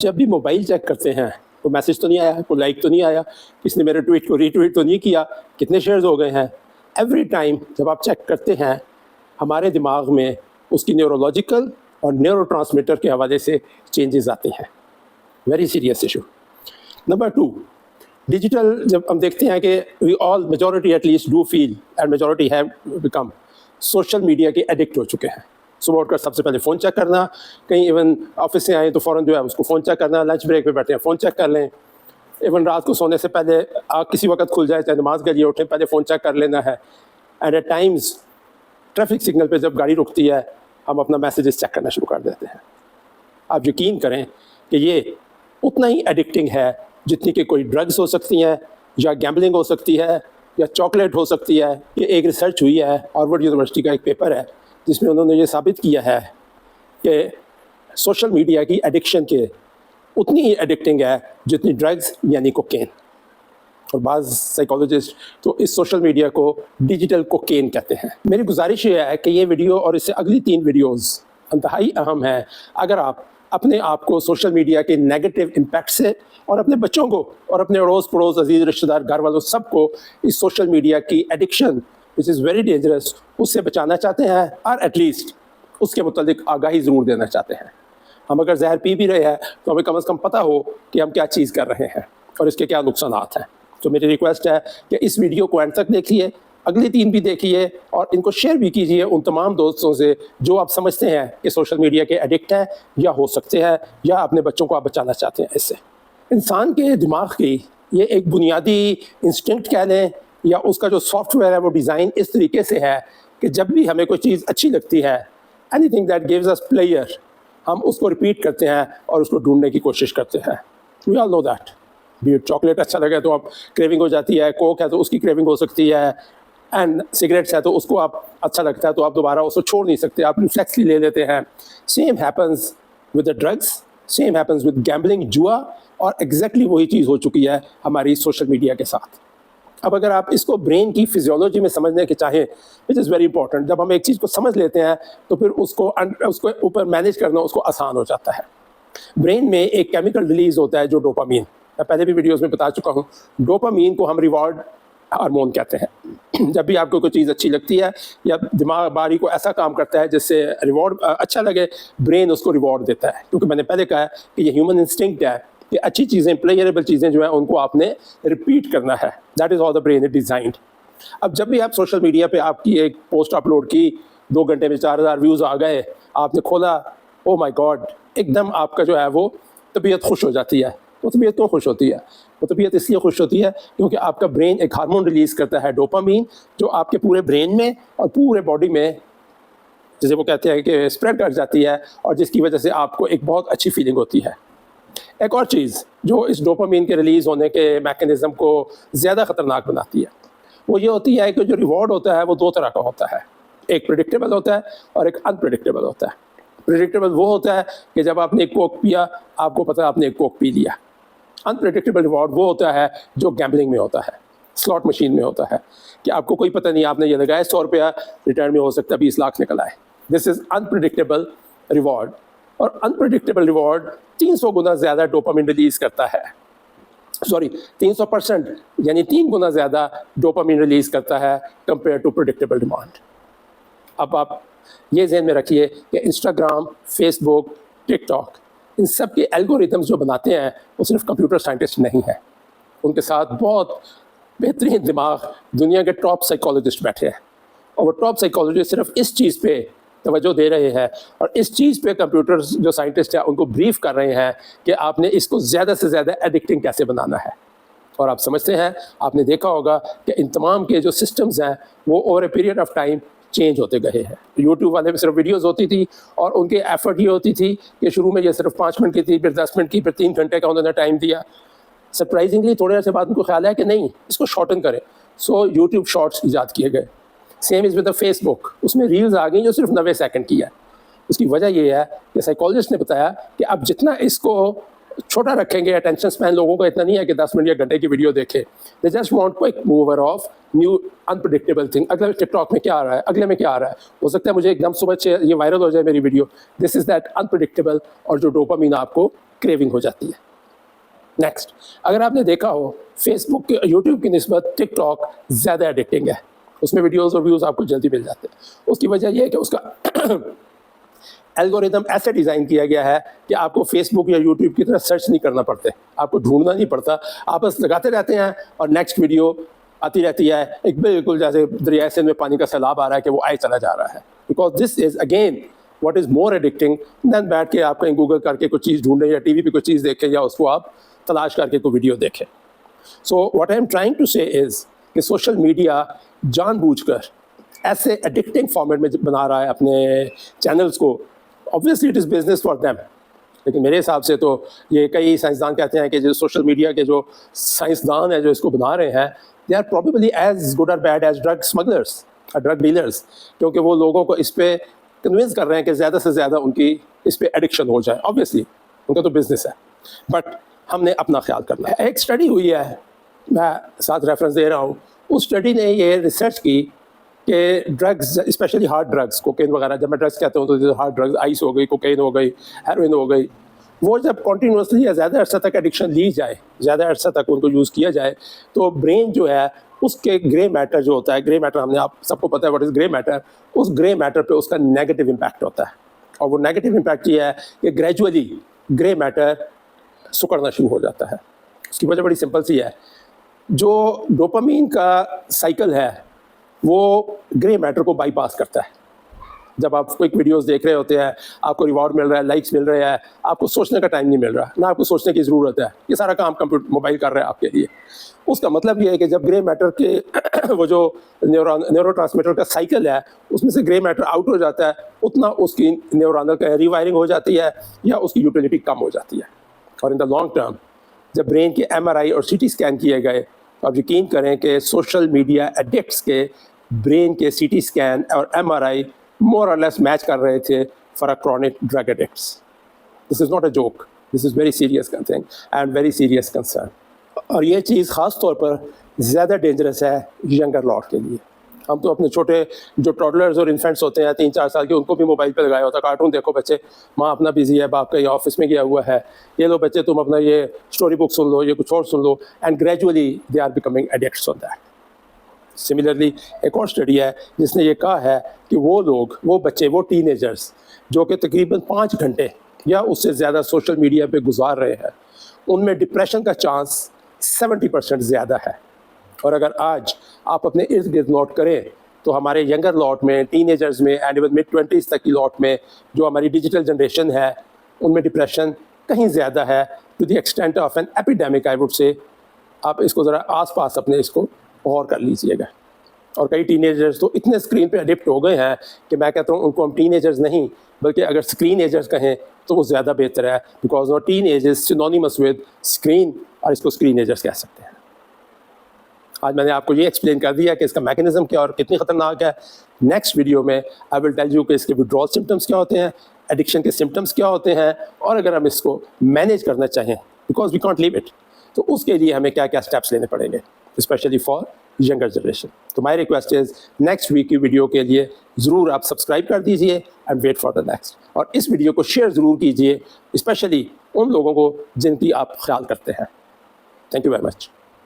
जब भी mobile check करते हैं कोई मैसेज तो नहीं आया, कोई लाइक तो नहीं आया, किसने मेरे ट्वीट को रीट्वीट तो नहीं किया, कितने शेयर्स हो गए हैं। एवरी टाइम जब आप चेक करते हैं हमारे दिमाग में उसकी न्यूरोलॉजिकल और न्यूरोट्रांसमीटर के हवाले से चेंजेस आते हैं। Very serious issue. Number 2, digital जब हम देखते हैं कि we all majority at least do feel and majority have become social media के एडिक्ट हो चुके हैं। सुबह उठकर सबसे पहले फ़ोन चेक करना, कहीं इवन ऑफिस से आए तो फ़ौरन जो है उसको फ़ोन चेक करना, लंच ब्रेक पे बैठे हैं फ़ोन चेक कर लें, इवन रात को सोने से पहले किसी वक्त खुल जाए, चाहे नमाज के लिए उठें पहले फ़ोन चेक कर लेना है। And at times traffic signal पे जब गाड़ी रुकती है हम अपना मैसेजेस चेक करना शुरू कर देते हैं। आप यकीन करें कि ये उतना ही एडिक्टिंग है जितनी कि कोई ड्रग्स हो सकती हैं या गैम्बलिंग हो सकती है या चॉकलेट हो सकती है। ये एक रिसर्च हुई है, हार्वर्ड यूनिवर्सिटी का एक पेपर है जिसमें उन्होंने ये साबित किया है कि सोशल मीडिया की एडिक्शन के उतनी ही एडिक्टिंग है जितनी ड्रग्स यानी कोकेन। और बाज़ साइकोलॉजिस्ट तो इस सोशल मीडिया को डिजिटल कोकेन कहते हैं। मेरी गुजारिश ये है कि ये वीडियो और इससे अगली 3 वीडियोज़ इंतहाई अहम है अगर आप अपने आप को सोशल मीडिया के नेगेटिव इम्पैक्ट से और अपने बच्चों को और अपने अड़ोस पड़ोस अजीज़ रिश्तेदार घर वालों सबको इस सोशल मीडिया की addiction which is very dangerous उससे बचाना चाहते हैं और एटलीस्ट उसके मुतालिक आगाही ज़रूर देना चाहते हैं। हम अगर जहर पी भी रहे हैं तो हमें कम से कम पता हो कि हम क्या चीज़ कर रहे हैं और इसके क्या नुकसान हैं। तो मेरी रिक्वेस्ट है कि इस वीडियो को एंड तक देखिए, अगली 3 भी देखिए और इनको शेयर भी कीजिए उन तमाम दोस्तों से जो आप समझते हैं कि सोशल मीडिया के एडिक्ट हैं या हो सकते हैं या अपने बच्चों को आप बचाना चाहते हैं इससे। इंसान के दिमाग की ये एक बुनियादी इंस्टिंक्ट कह लें या उसका जो सॉफ्टवेयर है वो डिज़ाइन इस तरीके से है कि जब भी हमें कोई चीज़ अच्छी लगती है, anything that gives us player, हम उसको रिपीट करते हैं और उसको ढूंढने की कोशिश करते हैं। We all know that. भी चॉकलेट अच्छा लगे तो आप क्रेविंग हो जाती है, कोक है तो उसकी क्रेविंग हो सकती है, एंड सिगरेट्स है तो उसको आप अच्छा लगता है तो आप दोबारा उसको छोड़ नहीं सकते, आप रिफ्लेक्सली ले लेते हैं। Same happens with the drugs, same happens with gambling, जुआ, और एग्जैक्टली वही चीज़ हो चुकी है हमारी सोशल मीडिया के साथ। अब अगर आप इसको ब्रेन की फिजियोलॉजी में समझने के चाहें, विच इज़ वेरी इंपॉर्टेंट, जब हम एक चीज़ को समझ लेते हैं तो फिर उसको ऊपर मैनेज करना उसको आसान हो जाता है। ब्रेन में एक केमिकल रिलीज होता है जो डोपामीन, मैं पहले भी वीडियोस में बता चुका हूँ। डोपामीन को हम रिवॉर्ड हार्मोन कहते हैं। जब भी आपको कोई चीज़ अच्छी लगती है या दिमाग बारी को ऐसा काम करता है जिससे रिवॉर्ड अच्छा लगे, ब्रेन उसको रिवॉर्ड देता है। क्योंकि मैंने पहले कहा है कि ये ह्यूमन इंस्टिंक्ट है कि अच्छी चीज़ें, प्लेयरेबल चीज़ें जो है उनको आपने रिपीट करना है। That is how the brain is designed. अब जब भी आप सोशल मीडिया पे आपकी एक पोस्ट अपलोड की, 2 घंटे में 4000 व्यूज़ आ गए, आपने खोला, ओ माय गॉड, एकदम आपका जो है वो तबीयत खुश हो जाती है। तो तबीयत क्यों खुश होती है? वो तबीयत इसलिए खुश होती है क्योंकि आपका ब्रेन एक हार्मोन रिलीज़ करता है डोपामीन, जो आपके पूरे ब्रेन में और पूरे बॉडी में, जैसे वो कहते हैं कि स्प्रेड कर जाती है, और जिसकी वजह से आपको एक बहुत अच्छी फीलिंग होती है। एक और चीज़ जो इस डोपामीन के रिलीज़ होने के मैकेनिज़्म को ज़्यादा ख़तरनाक बनाती है वो ये होती है कि जो रिवॉर्ड होता है वो 2 तरह का होता है। एक प्रेडिक्टेबल होता है और एक अनप्रेडिक्टेबल होता है। प्रेडिक्टेबल वो होता है कि जब आपने एक कोक पिया, आपको पता है आपने एक कोक पी लिया। अनप्रेडिक्टेबल रिवॉर्ड वो होता है जो गैम्बलिंग में होता है, स्लॉट मशीन में होता है, कि आपको कोई पता नहीं, आपने ये लगाया 100 रुपया, रिटर्न में हो सकता है 20 लाख निकल आए। This is unpredictable reward. और अनप्रेडिक्टेबल रिवॉर्ड 300 गुना ज़्यादा डोपामिन रिलीज़ करता है, 300%, यानी 3 गुना ज़्यादा डोपामिन रिलीज़ करता है कंपेयर टू प्रेडिक्टेबल डिमांड। अब आप ये ज़हन में रखिए कि इंस्टाग्राम, फेसबुक, टिकटॉक, इन सब के एल्गोरिथम्स जो बनाते हैं वो सिर्फ कंप्यूटर साइंटिस्ट नहीं हैं, उनके साथ बहुत बेहतरीन दिमाग, दुनिया के टॉप साइकोलॉजिस्ट बैठे हैं। और वो टॉप साइकोलॉजिस्ट सिर्फ इस चीज़ पे तवज्जो दे रहे हैं और इस चीज़ पे कंप्यूटर जो साइंटिस्ट हैं उनको ब्रीफ कर रहे हैं कि आपने इसको ज़्यादा से ज़्यादा एडिक्टिंग कैसे बनाना है। और आप समझते हैं, आपने देखा होगा कि इन तमाम के जो सिस्टम्स हैं वो over a period of time change होते गए हैं। यूट्यूब वाले में सिर्फ वीडियोस होती थी और उनके एफर्ट ये होती थी कि शुरू में ये सिर्फ 5 मिनट की थी, फिर 10 मिनट की, फिर 3 घंटे का उन्होंने टाइम दिया। सरप्राइजिंगली थोड़े अर्से बाद उनको ख्याल आया कि नहीं, इसको शॉर्टन करें, सो यूट्यूब शॉर्ट्स ईजाद किए गए। Same is with the Facebook, उसमें रील्स आ गई जो सिर्फ 90 सेकंड की है। उसकी वजह ये है कि साइकोलॉजिस्ट ने बताया कि आप जितना इसको छोटा रखेंगे, अटेंशन स्पैन लोगों का इतना नहीं है कि 10 मिनट या घंटे की वीडियो देखें। They just want quick mover of new unpredictable thing. अगले टिकटॉक में क्या आ रहा है, अगले में क्या आ रहा है, हो सकता है मुझे एकदम सुबह ये वायरल हो जाए मेरी video. This is that unpredictable, और जो डोपामीन आपको क्रेविंग हो जाती है। नेक्स्ट, अगर आपने देखा हो फेसबुक के यूट्यूब की निस्बत टिकटॉक ज़्यादा एडिक्टिंग है, उसमें वीडियोस और व्यूज़ आपको जल्दी मिल जाते हैं। उसकी वजह यह है कि उसका एल्गोरिदम ऐसे डिज़ाइन किया गया है कि आपको फेसबुक या यूट्यूब की तरह सर्च नहीं करना पड़ता, आपको ढूंढना नहीं पड़ता, आप बस लगाते रहते हैं और नेक्स्ट वीडियो आती रहती है, एक बिल्कुल जैसे दरिया सिंध में पानी का सैलाब आ रहा है कि वो आए चला जा रहा है। Because this is again what is more addicting than बैठ के आप कहीं गूगल करके कुछ चीज़ ढूंढें या टीवी पे कोई चीज़ देखें या उसको आप तलाश करके कोई वीडियो देखें। So what I am trying to say is कि सोशल मीडिया जानबूझकर ऐसे एडिक्टिंग फॉर्मेट में बना रहा है अपने चैनल्स को। Obviously it is business for them, लेकिन मेरे हिसाब से तो ये कई साइंसदान कहते हैं कि जो सोशल मीडिया के जो साइंसदान हैं जो इसको बना रहे हैं, they are probably as good और बैड एज ड्रग स्मगलर्स और ड्रग डीलर्स, क्योंकि वो लोगों को इस पर कन्विंस कर रहे हैं कि ज़्यादा से ज़्यादा उनकी इस पर एडिक्शन हो जाए। ऑब्वियसली उनका तो बिजनेस है, बट हमने अपना ख्याल करना है। एक स्टडी हुई है, मैं साथ रेफरेंस दे रहा हूँ, उस स्टडी ने ये रिसर्च की कि drugs, specially hard drugs, cocaine वगैरह, जब मैं ड्रग्स कहता हूँ तो हार्ड ड्रग्स, आइस हो गई, कोकेन हो गई, हेरोइन हो गई, वो जब कॉन्टीन्यूसली या ज़्यादा अर्सा तक एडिक्शन ली जाए, ज़्यादा अर्सा तक उनको यूज़ किया जाए, तो ब्रेन जो है उसके ग्रे मैटर जो होता है, ग्रे मैटर हमने आप सबको पता है व्हाट इज़ ग्रे मैटर, उस ग्रे मैटर पे उसका नेगेटिव इम्पैक्ट होता है। और वो नेगेटिव इम्पैक्ट ये है कि ग्रेजुअली ग्रे मैटर सुकड़ना शुरू हो जाता है। उसकी वजह बड़ी सिंपल सी है, जो डोपामीन का साइकिल है वो ग्रे मैटर को बाईपास करता है। जब आप क्विक वीडियोस देख रहे होते हैं, आपको रिवॉर्ड मिल रहा है, लाइक्स मिल रहे हैं, आपको सोचने का टाइम नहीं मिल रहा, ना आपको सोचने की ज़रूरत है, ये सारा काम कंप्यूटर मोबाइल कर रहा है आपके लिए। उसका मतलब ये है कि जब ग्रे मैटर के वो जो न्यूरोट्रांसमीटर का साइकिल है उसमें से ग्रे मैटर आउट हो जाता है, उतना उसकी न्यूरॉनल रिवायरिंग हो जाती है या उसकी यूटिलिटी कम हो जाती है। और इन द लॉन्ग टर्म जब ब्रेन के MRI और CT स्कैन किए गए, तो आप यकीन करें कि सोशल मीडिया एडिक्ट्स के ब्रेन के CT स्कैन और MRI मोर और लेस मैच कर रहे थे for a chronic drug addicts. This is not a joke, this is very serious thing and very serious concern. और ये चीज़ ख़ास तौर पर ज़्यादा डेंजरस है यंगर लॉट के लिए। हम तो अपने छोटे जो टॉडलर्स और इन्फेंट्स होते हैं 3-4 साल के, उनको भी मोबाइल पे लगाया होता है, कार्टून देखो बच्चे, माँ अपना बिजी है, बाप कहीं ऑफिस में गया हुआ है, ये लो बच्चे तुम अपना ये स्टोरी बुक सुन लो, ये कुछ और सुन लो, and gradually they are becoming addicts on that. Similarly एक और स्टडी है जिसने ये कहा है कि वो लोग, वो बच्चे, वो टीनेजर्स जो कि तकरीबन 5 घंटे या उससे ज़्यादा सोशल मीडिया पे गुजार रहे हैं, उनमें डिप्रेशन का चांस 70% ज़्यादा है। और अगर आज आप अपने इर्द गिर्द नोट करें तो हमारे यंगर लॉट में, टीनेजर्स में एंड इवन मिड-20s तक की लॉट में जो हमारी डिजिटल जनरेशन है, उनमें डिप्रेशन कहीं ज़्यादा है, to the extent of an epidemic I would say. आप इसको ज़रा आस-पास अपने इसको और कर लीजिएगा। और कई टीनेजर्स तो इतने स्क्रीन पे एडिक्ट हो गए हैं कि मैं कहता हूँ उनको हम टीनेजर्स नहीं बल्कि अगर स्क्रीन एजर्स कहें तो वो ज़्यादा बेहतर है, because not teen age is synonymous with screen, और इसको स्क्रीन एजर्स कह सकते हैं। आज मैंने आपको ये एक्सप्लेन कर दिया कि इसका मैकेनिज्म क्या और कितनी ख़तरनाक है। नेक्स्ट वीडियो में आई विल टेल यू कि इसके विड्रॉल सिम्टम्स क्या होते हैं, एडिक्शन के सिम्टम्स क्या होते हैं, और अगर हम इसको मैनेज करना चाहें, because we can't leave it, तो उसके लिए हमें क्या क्या स्टेप्स लेने पड़ेंगे, स्पेशली फॉर यंगर जनरेशन। तो my request is next week की वीडियो के लिए ज़रूर आप सब्सक्राइब कर दीजिए and wait for the next, और इस वीडियो को शेयर ज़रूर कीजिए, स्पेशली उन लोगों को जिनकी आप ख्याल करते हैं। Thank you very much.